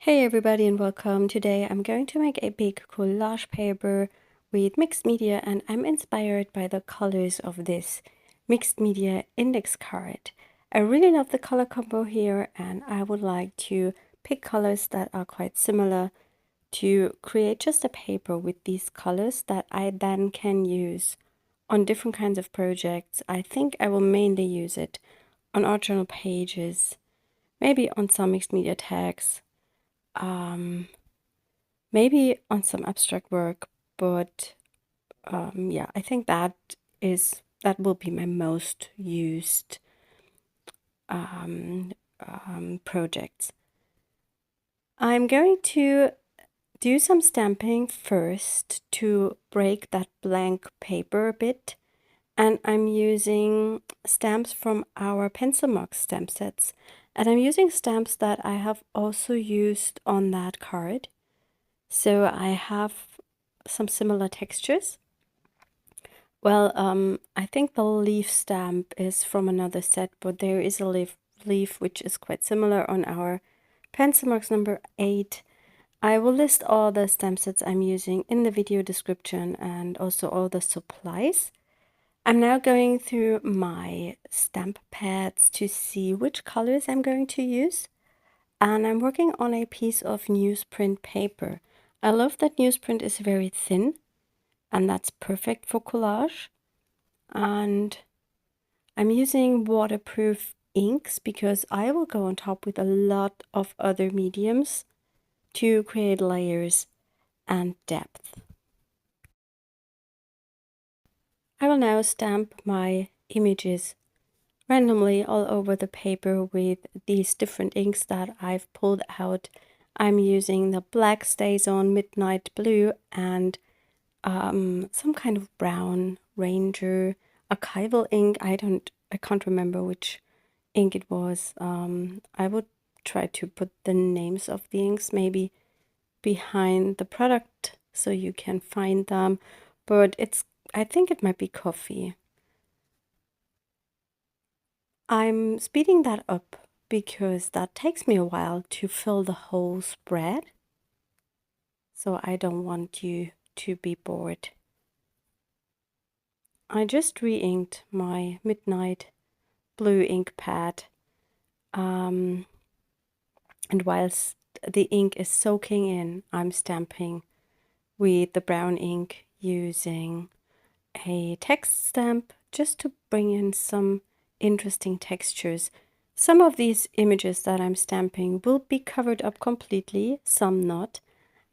Hey everybody and welcome. Today I'm going to make a big collage paper with mixed media, and I'm inspired by the colors of this mixed media index card. I really love the color combo here, and I would like to pick colors that are quite similar to create just a paper with these colors that I then can use on different kinds of projects. I think I will mainly use it on art journal pages, maybe on some mixed media tags. Maybe on some abstract work, but yeah, I think that will be my most used projects. I'm going to do some stamping first to break that blank paper a bit, and I'm using stamps from our pencil mark stamp sets, and I'm using stamps that I have also used on that card. So I have some similar textures. Well, I think the leaf stamp is from another set, but there is a leaf which is quite similar on our pencil marks number 8. I will list all the stamp sets I'm using in the video description and also all the supplies. I'm now going through my stamp pads to see which colors I'm going to use. And I'm working on a piece of newsprint paper. I love that newsprint is very thin, and that's perfect for collage. And I'm using waterproof inks because I will go on top with a lot of other mediums to create layers and depth. I will now stamp my images randomly all over the paper with these different inks that I've pulled out. I'm using the black StazOn Midnight Blue and some kind of brown Ranger archival ink. I can't remember which ink it was. I would try to put the names of the inks maybe behind the product so you can find them, but I think it might be coffee. I'm speeding that up because that takes me a while to fill the whole spread, so I don't want you to be bored. I just re-inked my Midnight Blue ink pad, and whilst the ink is soaking in, I'm stamping with the brown ink using a text stamp just to bring in some interesting textures. Some of these images that I'm stamping will be covered up completely, some not.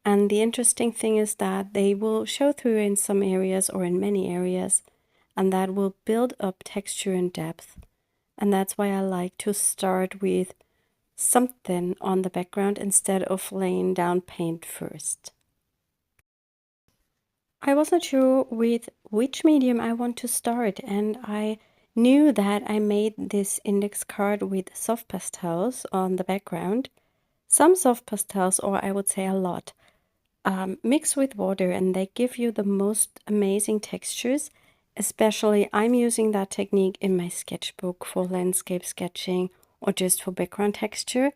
And the interesting thing is that they will show through in some areas or in many areas, and that will build up texture and depth. And that's why I like to start with something on the background instead of laying down paint first. I wasn't sure with which medium I want to start, and I knew that I made this index card with soft pastels on the background. Some soft pastels, or I would say a lot, mix with water, and they give you the most amazing textures. Especially, I'm using that technique in my sketchbook for landscape sketching or just for background texture.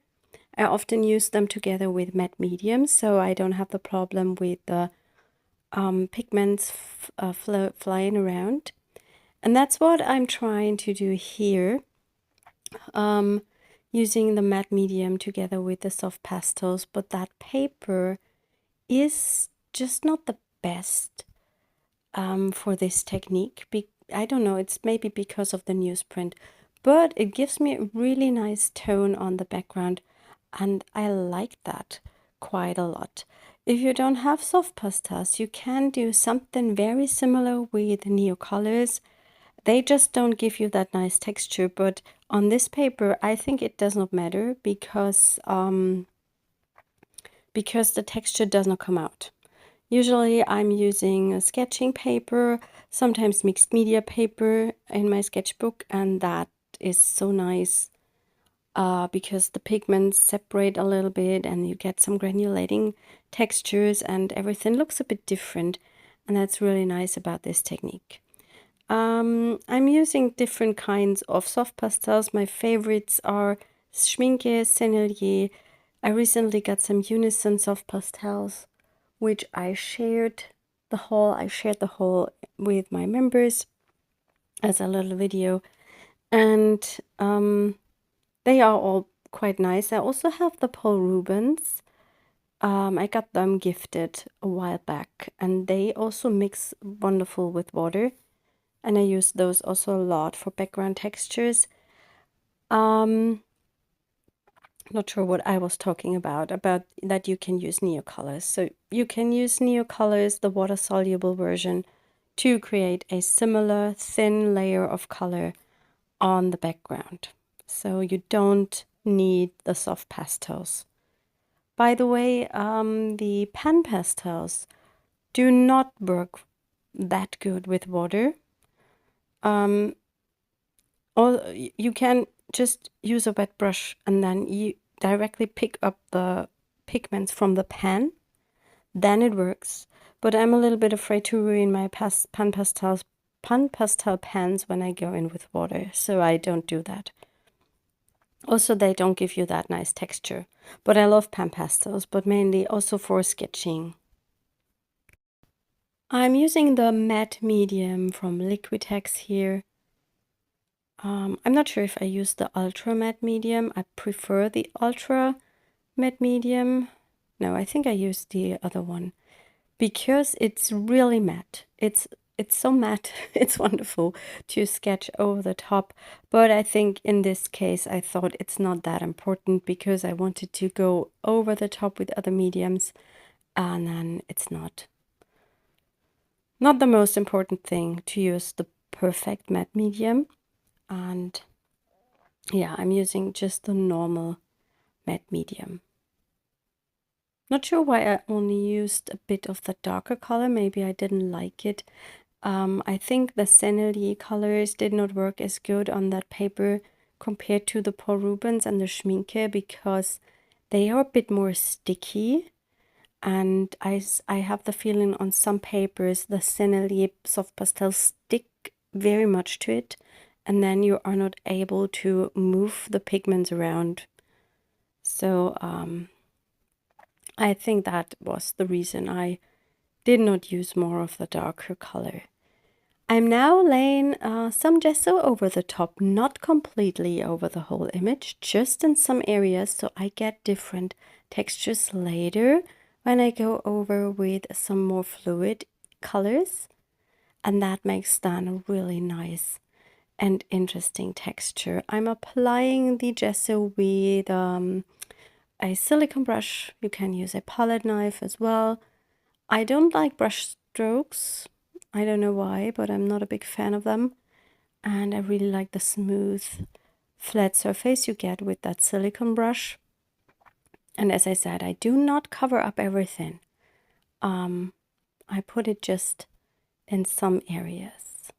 I often use them together with matte mediums, so I don't have the problem with the pigments flying around. And that's what I'm trying to do here, using the matte medium together with the soft pastels, but that paper is just not the best for this technique. I don't know, it's maybe because of the newsprint, but it gives me a really nice tone on the background, and I like that quite a lot. If you don't have soft pastels, you can do something very similar with neocolors. They just don't give you that nice texture, but on this paper, I think it does not matter because the texture does not come out. Usually I'm using a sketching paper, sometimes mixed media paper in my sketchbook, and that is so nice because the pigments separate a little bit and you get some granulating textures and everything looks a bit different, and that's really nice about this technique. I'm using different kinds of soft pastels. My favorites are Schminke, Sennelier, I recently got some Unison soft pastels, which I shared the haul with my members as a little video, and they are all quite nice. I also have the Paul Rubens. I got them gifted a while back, and they also mix wonderful with water, and I use those also a lot for background textures. Not sure what I was talking about that you can use Neocolors. So you can use Neocolors, the water-soluble version, to create a similar thin layer of color on the background. So you don't need the soft pastels. By the way, the pan pastels do not work that good with water. Or you can just use a wet brush and then you directly pick up the pigments from the pan. Then it works. But I'm a little bit afraid to ruin my pan pastel pans when I go in with water, so I don't do that. Also, they don't give you that nice texture. But I love pan pastels, but mainly also for sketching. I'm using the matte medium from Liquitex here. I'm not sure if I use the ultra matte medium. I prefer the ultra matte medium. No, I think I used the other one because it's really matte. It's so matte. It's wonderful to sketch over the top. But I think in this case, I thought it's not that important because I wanted to go over the top with other mediums, and then it's not the most important thing to use the perfect matte medium. And yeah, I'm using just the normal matte medium. Not sure why I only used a bit of the darker color. Maybe I didn't like it. I think the Stenciling colors did not work as good on that paper compared to the Paul Rubens and the Schminke because they are a bit more sticky. And I have the feeling on some papers the Stenciling soft pastels stick very much to it, and then you are not able to move the pigments around. So I think that was the reason I did not use more of the darker color. I'm now laying some gesso over the top, not completely over the whole image, just in some areas, so I get different textures later when I go over with some more fluid colors, and that makes then a really nice and interesting texture. I'm applying the gesso with a silicone brush. You can use a palette knife as well. I don't like brush strokes. I don't know why, but I'm not a big fan of them. And I really like the smooth, flat surface you get with that silicone brush. And as I said, I do not cover up everything. I put it just in some areas.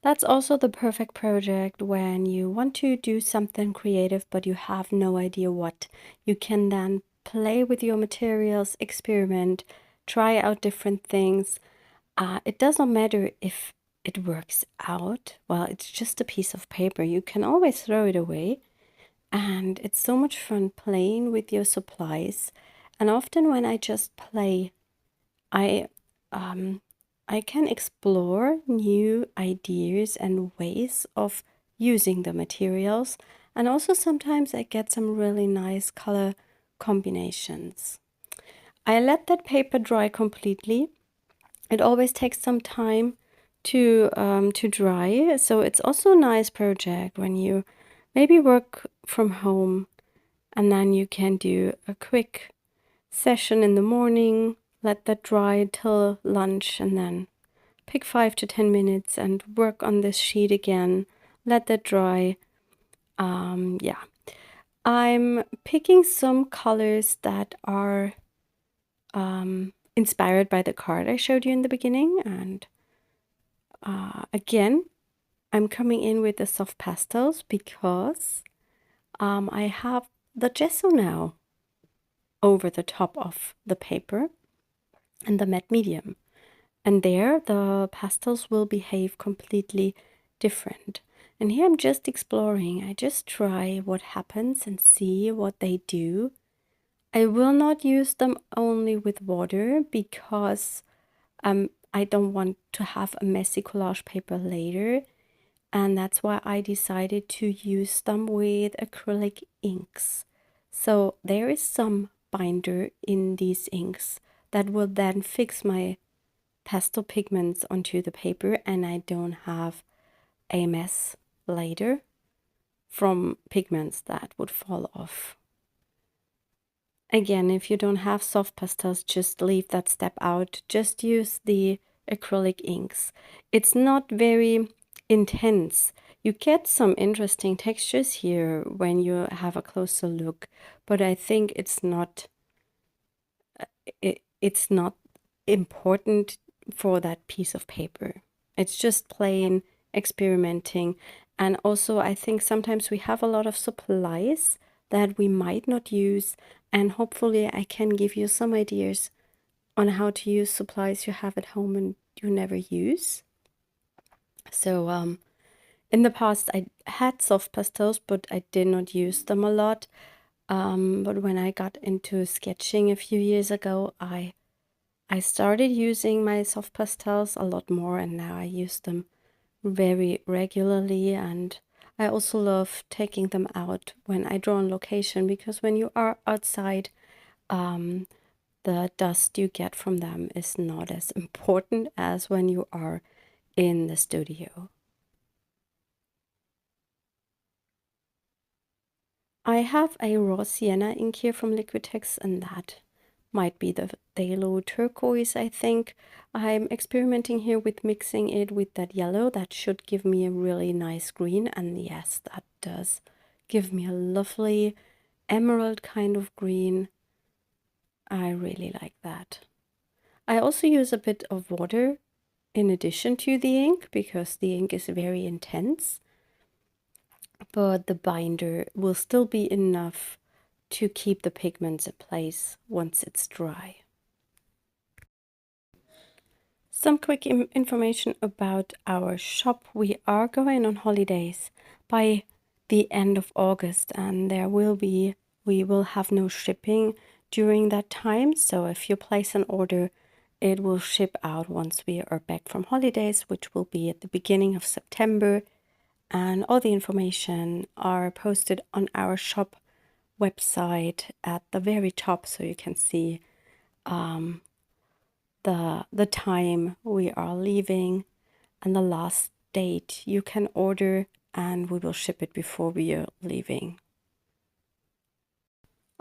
That's also the perfect project when you want to do something creative but you have no idea what. You can then play with your materials, experiment, try out different things. It does not matter if it works out. Well, it's just a piece of paper. You can always throw it away. And it's so much fun playing with your supplies. And often when I just play, I can explore new ideas and ways of using the materials. And also sometimes I get some really nice color combinations. I let that paper dry completely. It always takes some time to dry. So it's also a nice project when you maybe work from home and then you can do a quick session in the morning, let that dry till lunch, and then pick 5 to 10 minutes and work on this sheet again, let that dry. Yeah, I'm picking some colors that are inspired by the card I showed you in the beginning, and again, I'm coming in with the soft pastels because I have the gesso now over the top of the paper and the matte medium. And there the pastels will behave completely different. And here I'm just exploring. I just try what happens and see what they do. I will not use them only with water because I don't want to have a messy collage paper later. And that's why I decided to use them with acrylic inks. So there is some binder in these inks that will then fix my pastel pigments onto the paper, and I don't have a mess later from pigments that would fall off. Again, if you don't have soft pastels, just leave that step out. Just use the acrylic inks. It's not very intense. You get some interesting textures here when you have a closer look, but I think it's not important for that piece of paper. It's just plain experimenting. And also I think sometimes we have a lot of supplies that we might not use, and hopefully I can give you some ideas on how to use supplies you have at home and you never use. So in the past I had soft pastels, but I did not use them a lot. But when I got into sketching a few years ago, I started using my soft pastels a lot more, and now I use them very regularly. And I also love taking them out when I draw on location, because when you are outside, the dust you get from them is not as important as when you are in the studio. I have a raw sienna ink here from Liquitex, and that might be the phthalo turquoise, I think. I'm experimenting here with mixing it with that yellow. That should give me a really nice green, and yes, that does give me a lovely emerald kind of green. I really like that. I also use a bit of water in addition to the ink because the ink is very intense, but the binder will still be enough to keep the pigments in place once it's dry. Some quick information about our shop. We are going on holidays by the end of August, and we will have no shipping during that time. So if you place an order, it will ship out once we are back from holidays, which will be at the beginning of September. And all the information are posted on our shop website at the very top, so you can see the time we are leaving and the last date you can order, and we will ship it before we are leaving.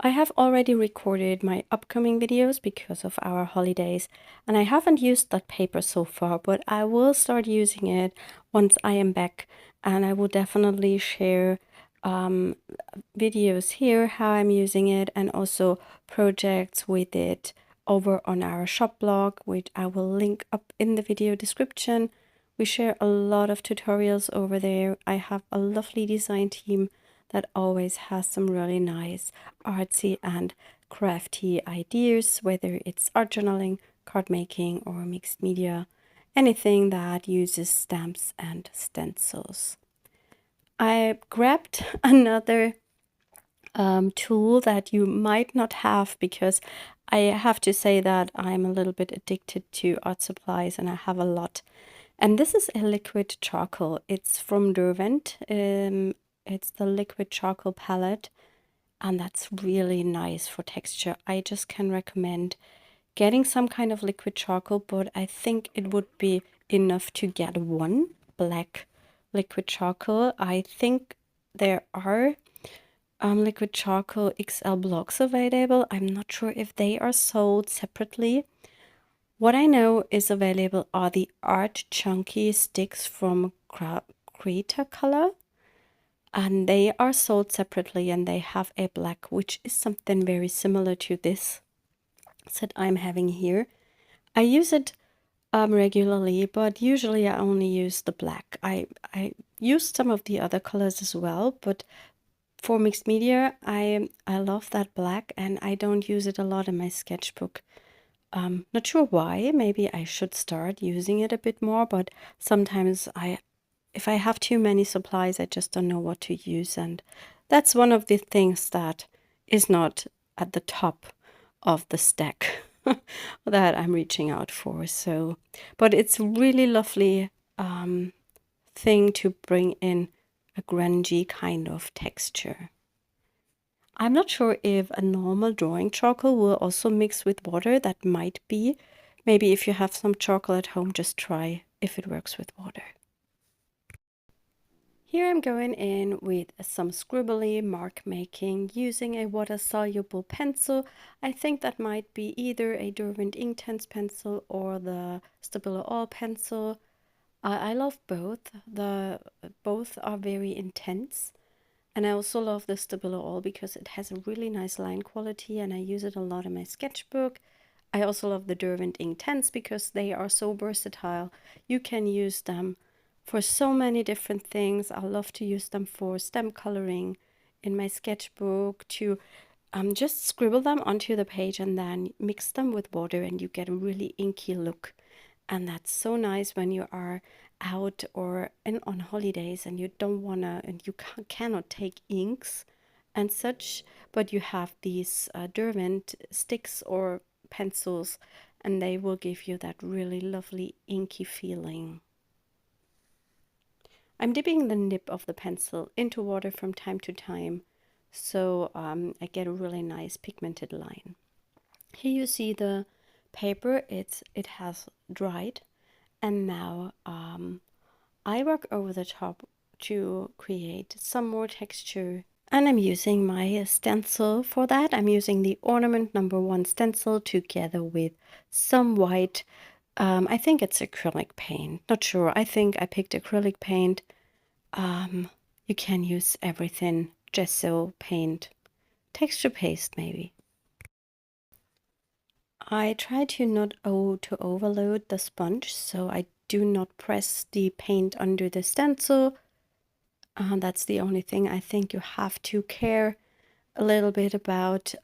I have already recorded my upcoming videos because of our holidays, and I haven't used that paper so far, but I will start using it once I am back, and I will definitely share videos here how I'm using it, and also projects with it over on our shop blog, which I will link up in the video description. We share a lot of tutorials over there. I have a lovely design team that always has some really nice artsy and crafty ideas, whether it's art journaling, card making, or mixed media, anything that uses stamps and stencils. I grabbed another tool that you might not have, because I have to say that I'm a little bit addicted to art supplies and I have a lot. And this is a liquid charcoal. It's from Derwent. It's the liquid charcoal palette, and that's really nice for texture. I just can recommend getting some kind of liquid charcoal, but I think it would be enough to get one black liquid charcoal. I think there are liquid charcoal XL blocks available. I'm not sure if they are sold separately. What I know is available are the Art Chunky sticks from Craftelier, and they are sold separately, and they have a black, which is something very similar to this that I'm having here. I use it regularly, but usually I only use the black. I use some of the other colors as well, but for mixed media, I love that black, and I don't use it a lot in my sketchbook. Not sure why. Maybe I should start using it a bit more, but sometimes if I have too many supplies, I just don't know what to use. And that's one of the things that is not at the top of the stack that I'm reaching out for. So, but it's really lovely thing to bring in a grungy kind of texture. I'm not sure if a normal drawing charcoal will also mix with water. That might be. Maybe if you have some charcoal at home, just try if it works with water. Here I'm going in with some scribbly mark making using a water-soluble pencil. I think that might be either a Derwent Inktense pencil or the Stabilo All pencil. I love both. Both are very intense. And I also love the Stabilo All because it has a really nice line quality and I use it a lot in my sketchbook. I also love the Derwent Inktense because they are so versatile. You can use them for so many different things. I love to use them for stamp coloring in my sketchbook, to just scribble them onto the page and then mix them with water and you get a really inky look. And that's so nice when you are out or on holidays and you don't want to, and you cannot take inks and such, but you have these Derwent sticks or pencils and they will give you that really lovely inky feeling. I'm dipping the nib of the pencil into water from time to time, so I get a really nice pigmented line. Here you see the paper, it has dried, and now I work over the top to create some more texture. And I'm using my stencil for that. I'm using the Ornament #1 stencil together with some white, I think it's acrylic paint. Not sure. I think I picked acrylic paint. You can use everything. Gesso paint. Texture paste maybe. I try to not to overload the sponge, so I do not press the paint under the stencil. That's the only thing I think you have to care a little bit about,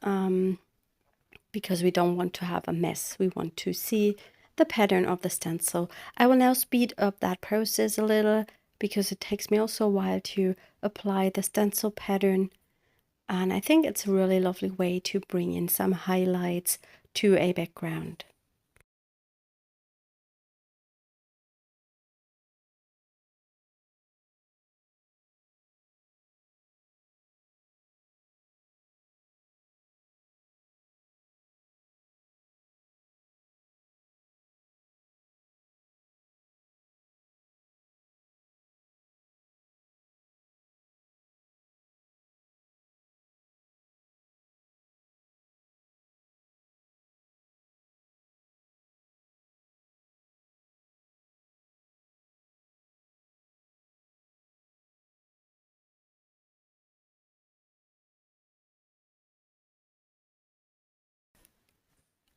because we don't want to have a mess. We want to see the pattern of the stencil. I will now speed up that process a little because it takes me also a while to apply the stencil pattern. And I think it's a really lovely way to bring in some highlights to a background.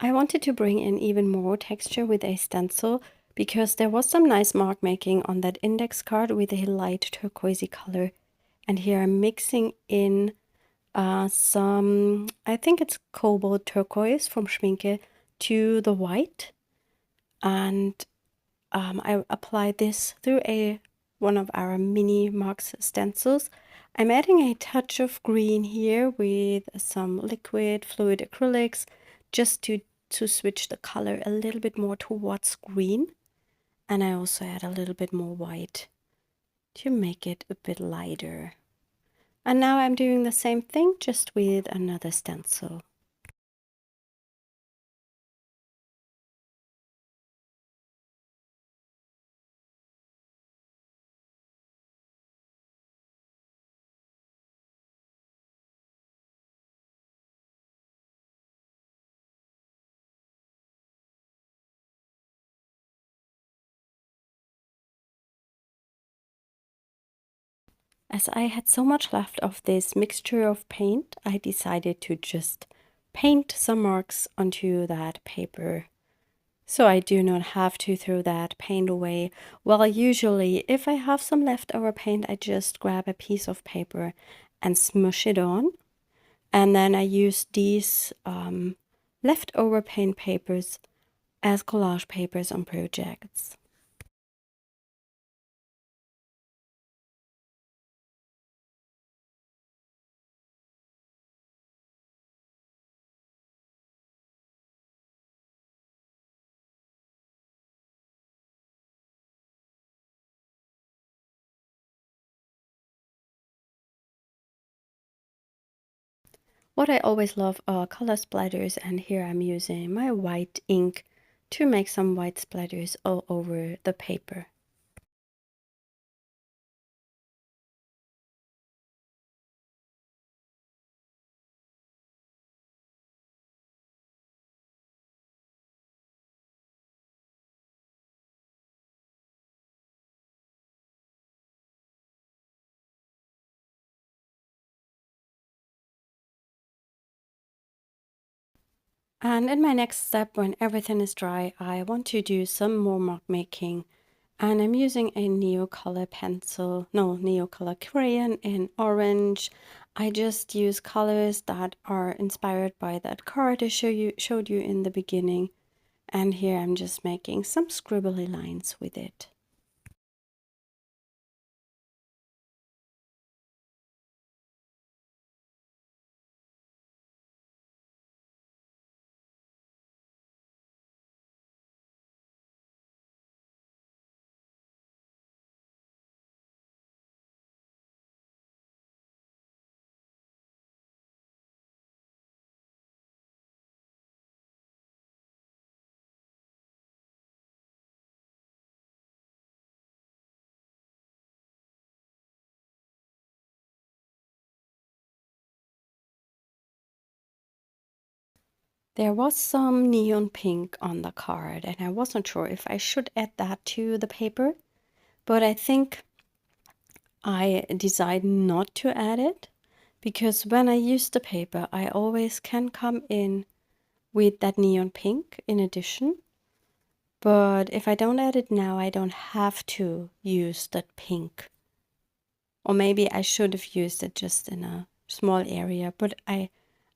I wanted to bring in even more texture with a stencil because there was some nice mark making on that index card with a light turquoisey color. And here I'm mixing in some, I think it's cobalt turquoise from Schminke, to the white. And I applied this through one of our mini Marks stencils. I'm adding a touch of green here with some liquid fluid acrylics just to switch the color a little bit more towards green. And I also add a little bit more white to make it a bit lighter. And now I'm doing the same thing just with another stencil. As I had so much left of this mixture of paint, I decided to just paint some marks onto that paper, so I do not have to throw that paint away. Well, usually if I have some leftover paint, I just grab a piece of paper and smush it on. And then I use these leftover paint papers as collage papers on projects. What I always love are color splatters, and here I'm using my white ink to make some white splatters all over the paper. And in my next step, when everything is dry, I want to do some more mark making. And I'm using a Neocolor pencil, no, Neocolor crayon in orange. I just use colors that are inspired by that card I showed you in the beginning. And here I'm just making some scribbly lines with it. There was some neon pink on the card, and I wasn't sure if I should add that to the paper, but I think I decided not to add it, because when I use the paper, I always can come in with that neon pink in addition. But if I don't add it now, I don't have to use that pink. Or maybe I should have used it just in a small area, but I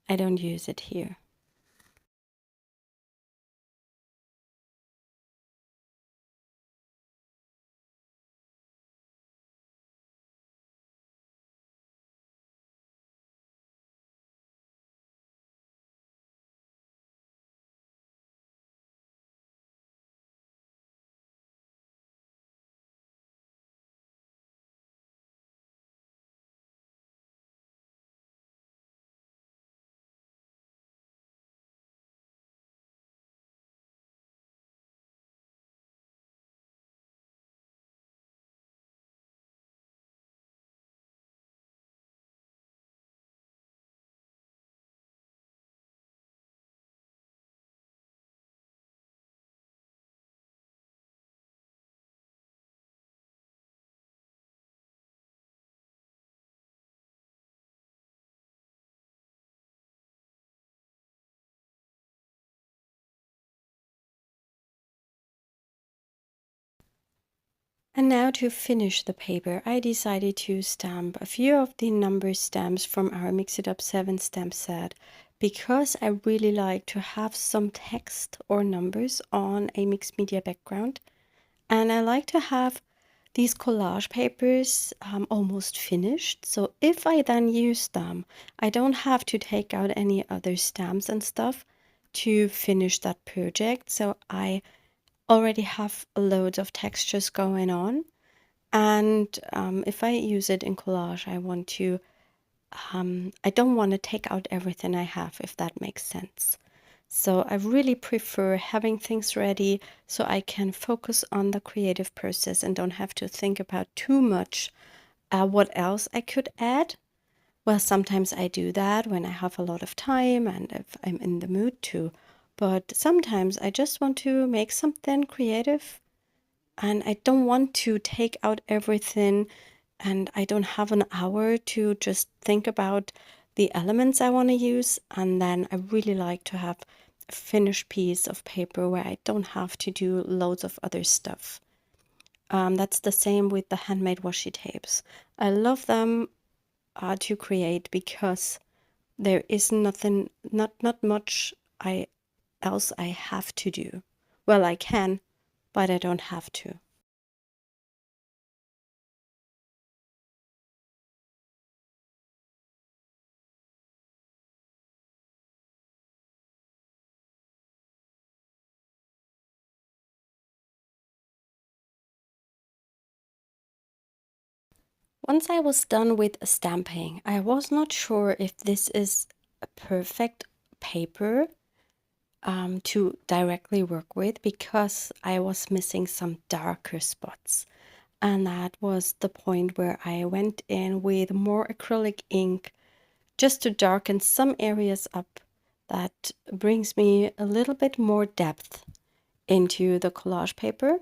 don't use it here. And now to finish the paper, I decided to stamp a few of the number stamps from our Mix It Up 7 stamp set, because I really like to have some text or numbers on a mixed media background. And I like to have these collage papers almost finished. So if I then use them, I don't have to take out any other stamps and stuff to finish that project. So I already have loads of textures going on. And if I use it in collage, I don't want to take out everything I have, if that makes sense. So I really prefer having things ready so I can focus on the creative process and don't have to think about too much what else I could add. Well, sometimes I do that when I have a lot of time and if I'm in the mood to. But sometimes I just want to make something creative and I don't want to take out everything, and I don't have an hour to just think about the elements I want to use. And then I really like to have a finished piece of paper where I don't have to do loads of other stuff. That's the same with the handmade washi tapes. I love them to create because there is not much else I have to do. Well, I can, but I don't have to. Once I was done with stamping, I was not sure if this is a perfect paper to directly work with, because I was missing some darker spots. And that was the point where I went in with more acrylic ink just to darken some areas up. That brings me a little bit more depth into the collage paper.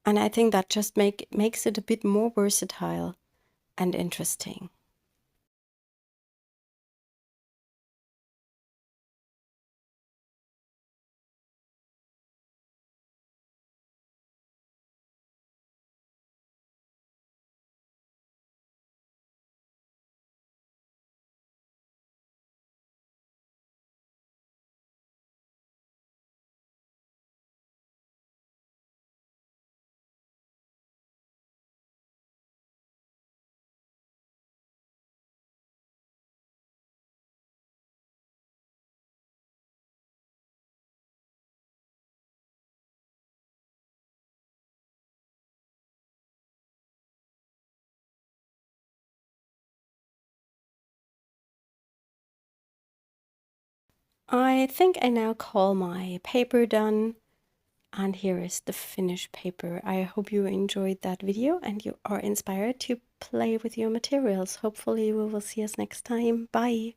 And I think that just makes it a bit more versatile and interesting. I think I now call my paper done. And here is the finished paper. I hope you enjoyed that video and you are inspired to play with your materials. Hopefully we will see us next time. Bye!